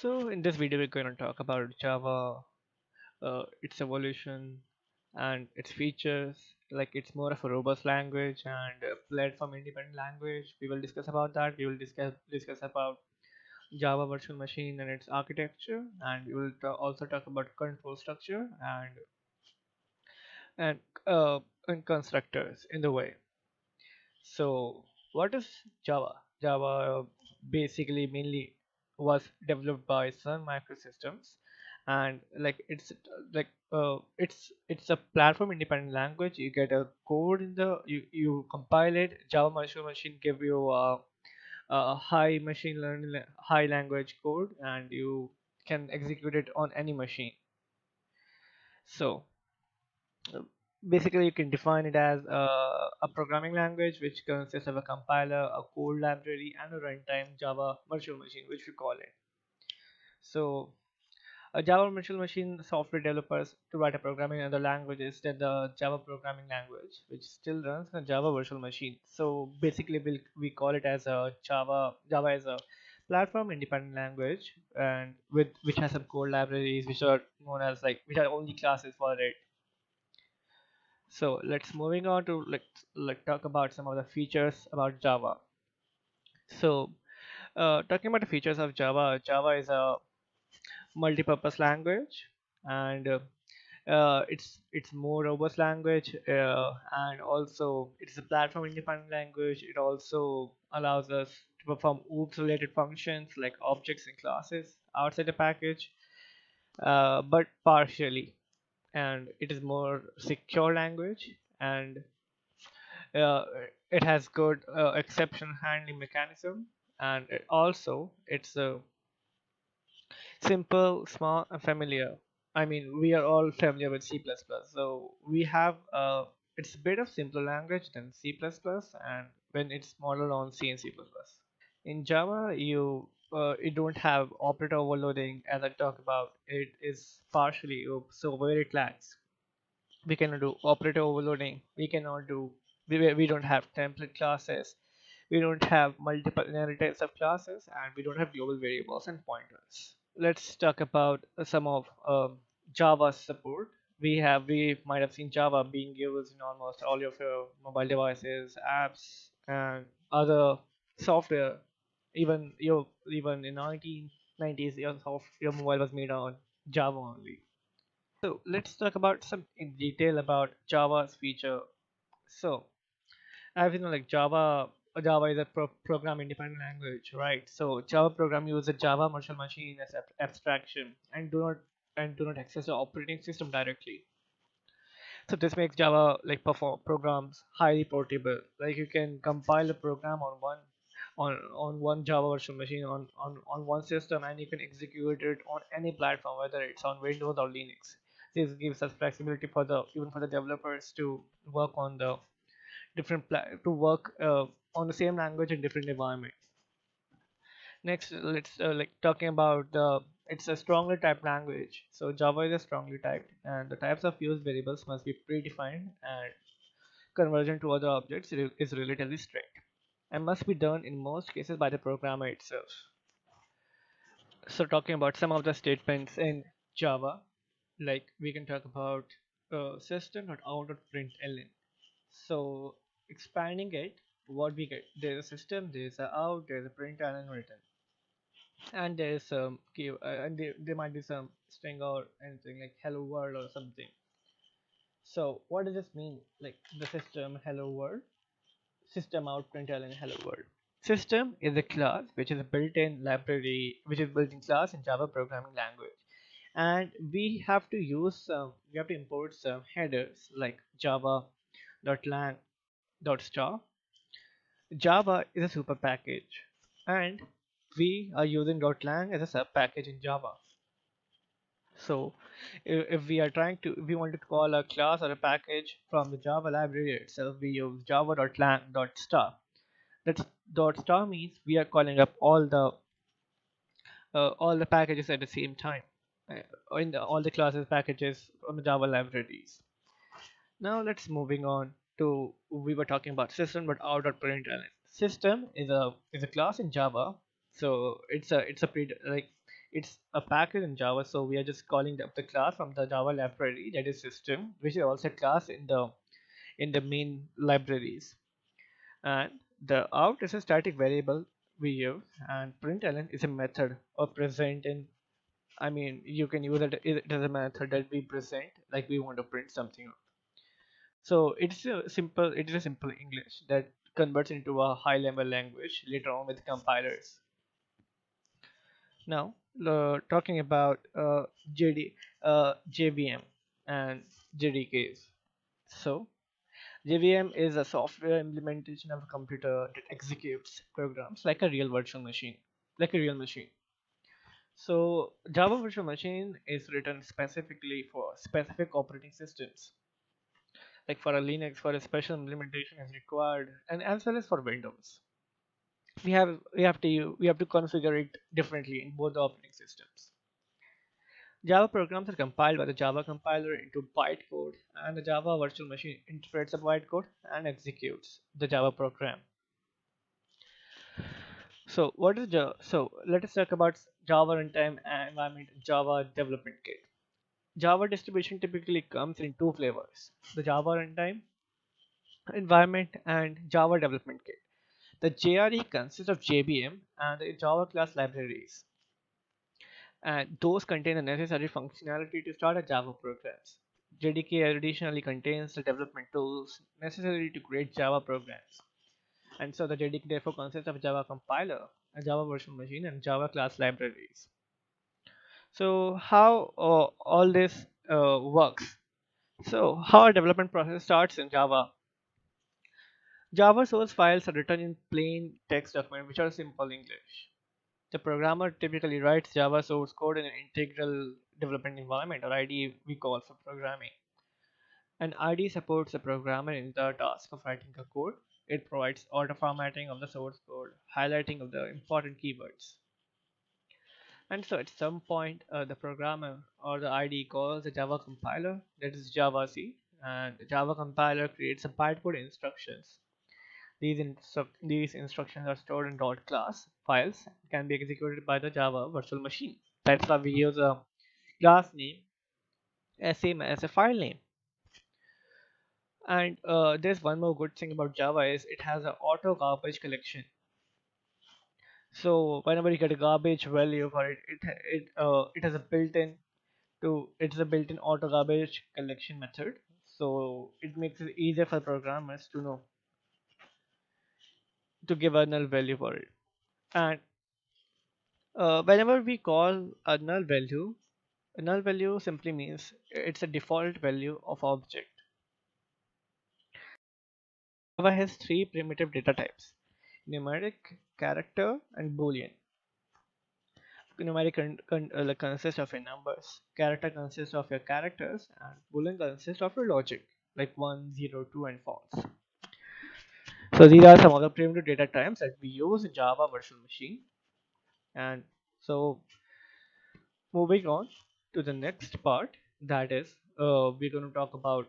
So in this video we're going to talk about Java, its evolution and its features. Like it's more of a robust language and a platform independent language. We will discuss about that. We will discuss about Java virtual machine and its architecture, and we will also talk about control structure and uh, and constructors in the way. So, what is Java? Java basically mainly was developed by Sun Microsystems, and it's a platform independent language. You get a code in the you compile it. Java Virtual Machine give you a high machine learning high language code, and you can execute it on any machine. So uh, basically, you can define it as a programming language which consists of a compiler, a code library, and a runtime Java virtual machine, which we call it. So, a Java virtual machine software developers to write a programming in other languages than the Java programming language, which still runs on a Java virtual machine. So basically, we call it as a Java is a platform independent language, and with which has some code libraries which are known as which are only classes for it. So let's moving on to like talk about some of the features about Java. So talking about the features of Java, Java is a multi-purpose language, and it's more robust language, and also it's a platform independent language. It also allows us to perform OOPS related functions like objects and classes outside the package, but partially. And it is more secure language, and uh, it has good exception handling mechanism, and it's simple, small, and familiar. I mean, we are all familiar with C++, so we have it's a bit of simpler language than C++, and when it's modeled on C and C++. In Java, you don't have operator overloading, as I talked about. It is partially so where it lags. We cannot do operator overloading. We don't have template classes. We don't have multiple inheritance of classes, and we don't have global variables and pointers. Let's talk about some of Java's support. We might have seen Java being used in almost all of your mobile devices, apps, and other software. Even in 1990s, your mobile was made on Java only. So let's talk about some in detail about Java's feature. So as you know, like Java is a program independent language, right? So Java program uses a Java virtual machine as abstraction and do not access the operating system directly. So this makes Java like perform programs highly portable. Like you can compile a program on one Java virtual machine on one system, and you can execute it on any platform, whether it's on Windows or Linux. This gives us flexibility for the even for the developers to work on the to work on the same language in different environments. Next, let's like talking about the it's a strongly typed language. So Java is a strongly typed, and the types of used variables must be predefined, and conversion to other objects is relatively strict and must be done in most cases by the programmer itself. So talking about some of the statements in Java, like we can talk about system.out.println. So expanding it, what we get, there's a system, there's a out, there's a println written, and there's some key, and there might be some string or anything like hello world or something. So what does this mean? Like the system hello world, system out println hello world. System is a class which is a built-in library, which is built-in class in Java programming language, and we have to import some headers like java.lang star. Java is a super package, and we are using .lang as a sub package in Java. So, if we are if we want to call a class or a package from the Java library itself, we use java.lang.star. That's .star means we are calling up all the packages at the same time, in all the classes packages from the Java libraries. Now let's moving on to we were talking about system but out.println. System is a class in Java, so it's a pre like It's a package in Java, so we are just calling the class from the Java library, that is system, which is also a class in the main libraries. And the out is a static variable we use, and println is a method or present in. I mean, you can use it as a method that we present like we want to print something. So it is a simple English that converts into a high level language later on with compilers. Now, talking about JVM and JDKs. So, JVM is a software implementation of a computer that executes programs like a real virtual machine, like a real machine. So, Java Virtual Machine is written specifically for specific operating systems. Like for a Linux, for a special implementation is required, and as well as for Windows. We have to configure it differently in both the operating systems. Java programs are compiled by the Java compiler into bytecode, and the Java virtual machine interprets the bytecode and executes the Java program. So what is Java? So let us talk about Java runtime and environment Java development kit. Java distribution typically comes in two flavors: the Java runtime environment and Java development kit. The JRE consists of JVM and the Java class libraries, and those contain the necessary functionality to start a Java programs. JDK additionally contains the development tools necessary to create Java programs. And so the JDK therefore consists of Java compiler, a Java virtual machine, and Java class libraries. So how all this works? So how a development process starts in Java. Java source files are written in plain text document which are simple English. The programmer typically writes Java source code in an integral development environment, or IDE we call for programming. An IDE supports the programmer in the task of writing a code. It provides auto formatting of the source code, highlighting of the important keywords. And so at some point, the programmer or the IDE calls the Java compiler, that is Java C, and the Java compiler creates a bytecode instructions. These instructions are stored in .class files, can be executed by the Java virtual machine. That's why we use a class name as same as a file name. And there's one more good thing about Java is it has an auto garbage collection. So whenever you get a garbage value for it, it has a built-in it's a built-in auto garbage collection method. So it makes it easier for programmers to know to give a null value for it. And whenever we call a null value simply means it's a default value of object. Java has three primitive data types: numeric, character, and boolean. Numeric like consists of your numbers, character consists of your characters, and boolean consists of your logic, like 1, 0, 2, and false. So these are some of the primitive data types that we use in Java virtual machine. And so moving on to the next part, that is we're going to talk about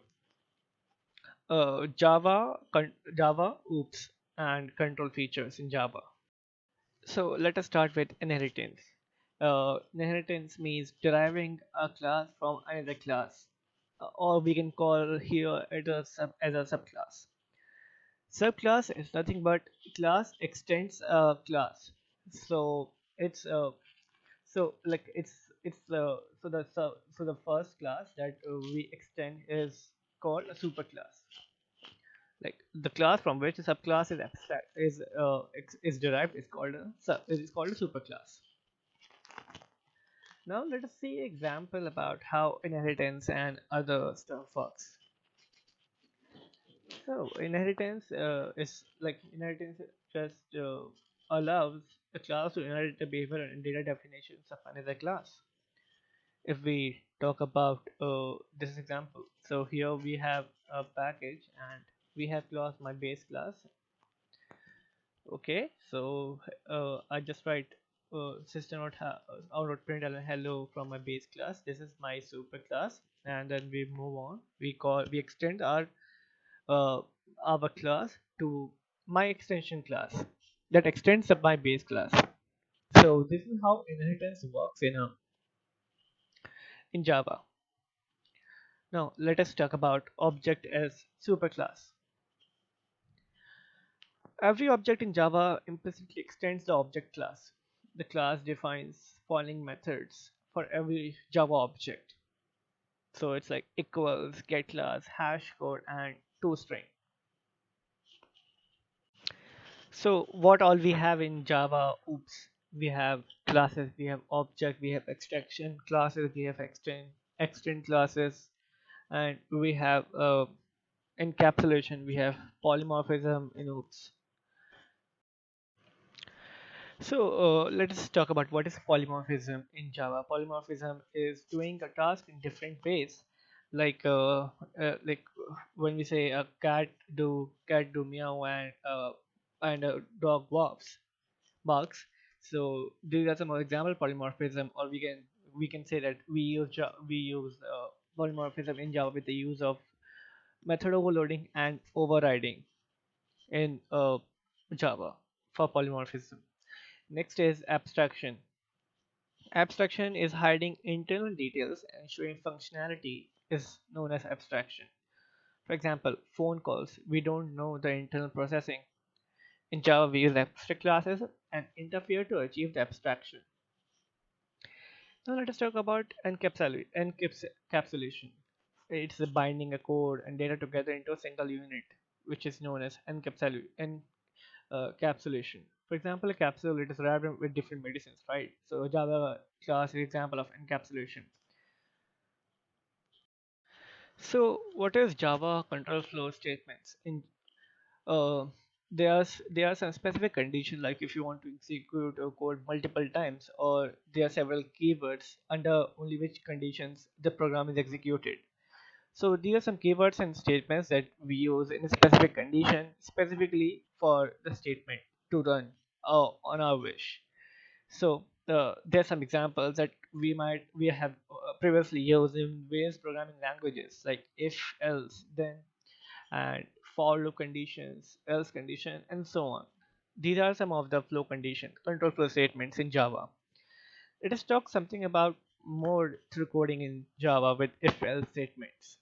Java oops and control features in Java. So let us start with inheritance. Inheritance means deriving a class from another class, or we can call here it as a subclass. Subclass is nothing but class extends a class. So it's like so the first class that we extend is called a superclass. Like the class from which the subclass is abstract is derived is called a superclass. Now let us see example about how inheritance and other stuff works. So inheritance just allows a class to inherit the behavior and data definitions of another class. If we talk about this example, so here we have a package and we have class my base class. Okay, so I just write system out print hello from my base class. This is my super class, and then we move on. We extend uh, our class to my extension class that extends up my base class. So this is how inheritance works in Java. Now let us talk about object as superclass. Every object in Java implicitly extends the object class. The class defines following methods for every Java object. So it's like equals, get class, hash code, and toString. So what all we have in Java? Oops, we have classes, we have object, we have extraction classes, we have extend classes, and we have encapsulation. We have polymorphism in Oops. So let us talk about what is polymorphism in Java. Polymorphism is doing a task in different ways, like when we say a cat do meow and a dog barks. So these are some example polymorphism, or we can say that we use polymorphism in Java with the use of method overloading and overriding in Java for polymorphism. Next is abstraction. Abstraction is hiding internal details and showing functionality is known as abstraction. For example, phone calls. We don't know the internal processing. In Java, we use abstract classes and interfere to achieve the abstraction. Now let us talk about encapsulation. It's the binding a code and data together into a single unit, which is known as encapsulation. For example, a capsule it is wrapped with different medicines, right? So Java class is example of encapsulation. So what is Java control flow statements? In uh, there are some specific conditions like if you want to execute a code multiple times, or there are several keywords under only which conditions the program is executed. So these are some keywords and statements that we use in a specific condition specifically for the statement to run on our wish. So there are some examples that we have previously used in various programming languages like if, else, then, and for loop conditions, else condition, and so on. These are some of the flow condition control flow statements in Java. Let us talk something about more through coding in Java with if else statements.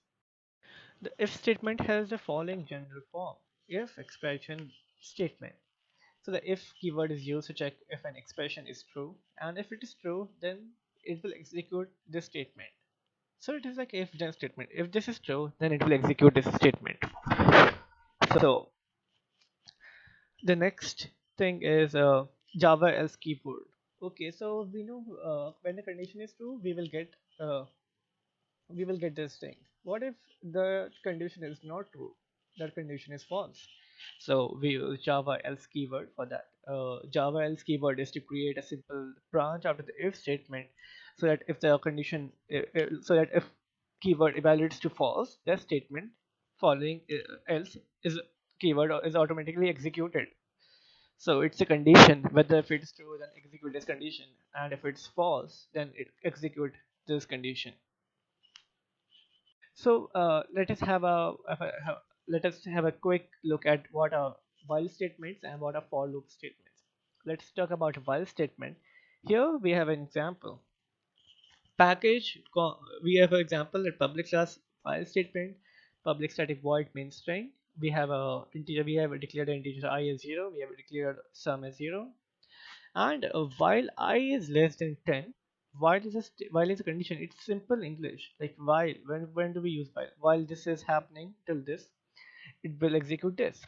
The if statement has the following general form: if expression statement. So the if keyword is used to check if an expression is true, and if it is true, then it will execute this statement. So it is like if then statement. If this is true, then it will execute this statement. So the next thing is Java else keyword. Okay, so we know when the condition is true, we will get this thing. What if the condition is not true? That condition is false. So we use Java else keyword for that. Java else keyword is to create a simple branch after the if statement, so that if the condition, so that if keyword evaluates to false, the statement following else is keyword is automatically executed. So it's a condition. Whether if it's true, then execute this condition, and if it's false, then it execute this condition. So let us have a quick look at what are while statements and what are for loop statements. Let's talk about while statement. Here we have an example. We have an example that public class while statement, public static void main string. We have a integer. We have a declared integer I as 0. We have a declared sum as 0. And while I is less than 10, while is a condition. It's simple English. Like while, when do we use while this is happening till this, it will execute this.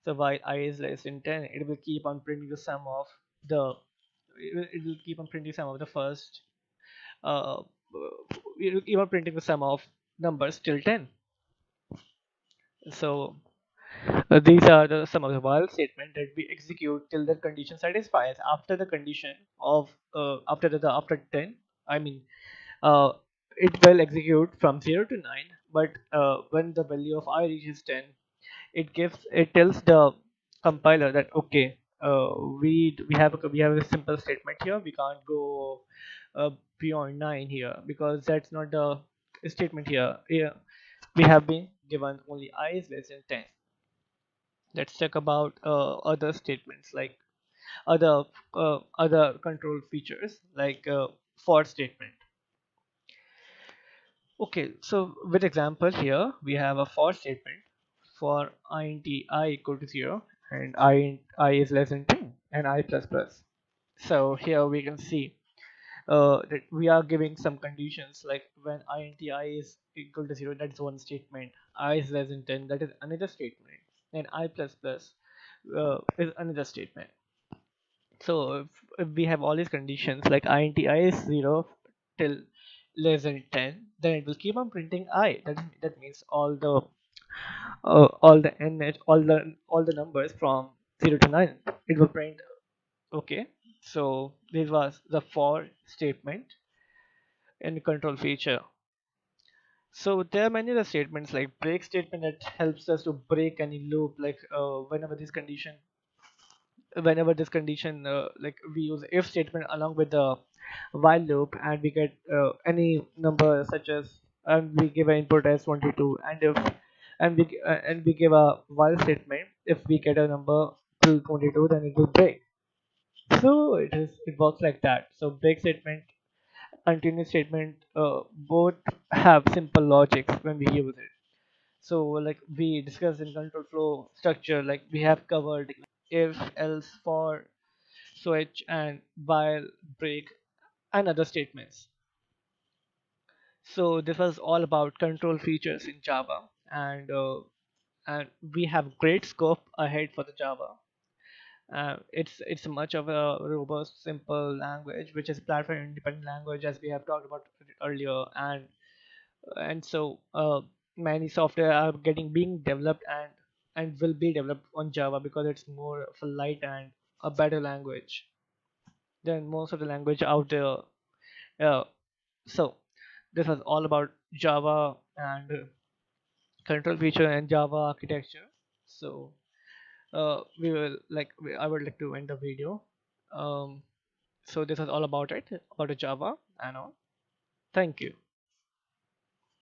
So while I is less than 10, it will keep on printing the sum of the it will keep on printing sum of the first uh it will keep on printing the sum of numbers till 10. So these are some of the while statement that we execute till the condition satisfies. After the condition of after 10, I mean, uh, it will execute from 0 to 9. But when the value of I reaches 10, it tells the compiler that okay, we have a simple statement here. We can't go beyond 9 here because that's not the statement here. Yeah, we have been given only I is less than 10. Let's talk about other statements like other other control features like for statement. Okay, so with example here we have a for statement for int I equal to 0 and I is less than 10 and I plus plus. So here we can see that we are giving some conditions like when int I is equal to 0, that is one statement, I is less than 10, that is another statement, and I plus plus is another statement. So if we have all these conditions like int I is 0 till less than 10, then it will keep on printing I. That means all the n all the numbers from 0 to 9 it will print. Okay, so this was the for statement in control feature. So there are many other statements like break statement that helps us to break any loop, like whenever this condition like we use if statement along with the while loop and we get any number such as, and we give an input as 22, and if and we give a while statement, if we get a number to 22 then it will break. So it works like that. So break statement, continuous statement, both have simple logics when we use it. So like we discussed in control flow structure, like we have covered if, else, for, switch, and while, break, and other statements. So this was all about control features in Java, and we have great scope ahead for the Java. It's much of a robust, simple language, which is platform independent language as we have talked about earlier, and so many software are getting being developed and will be developed on Java because it's more of a light and a better language than most of the language out there. So this was all about Java and control feature and Java architecture. So we will I would like to end the video. Um, so this was all about it, about the Java and all. Thank you.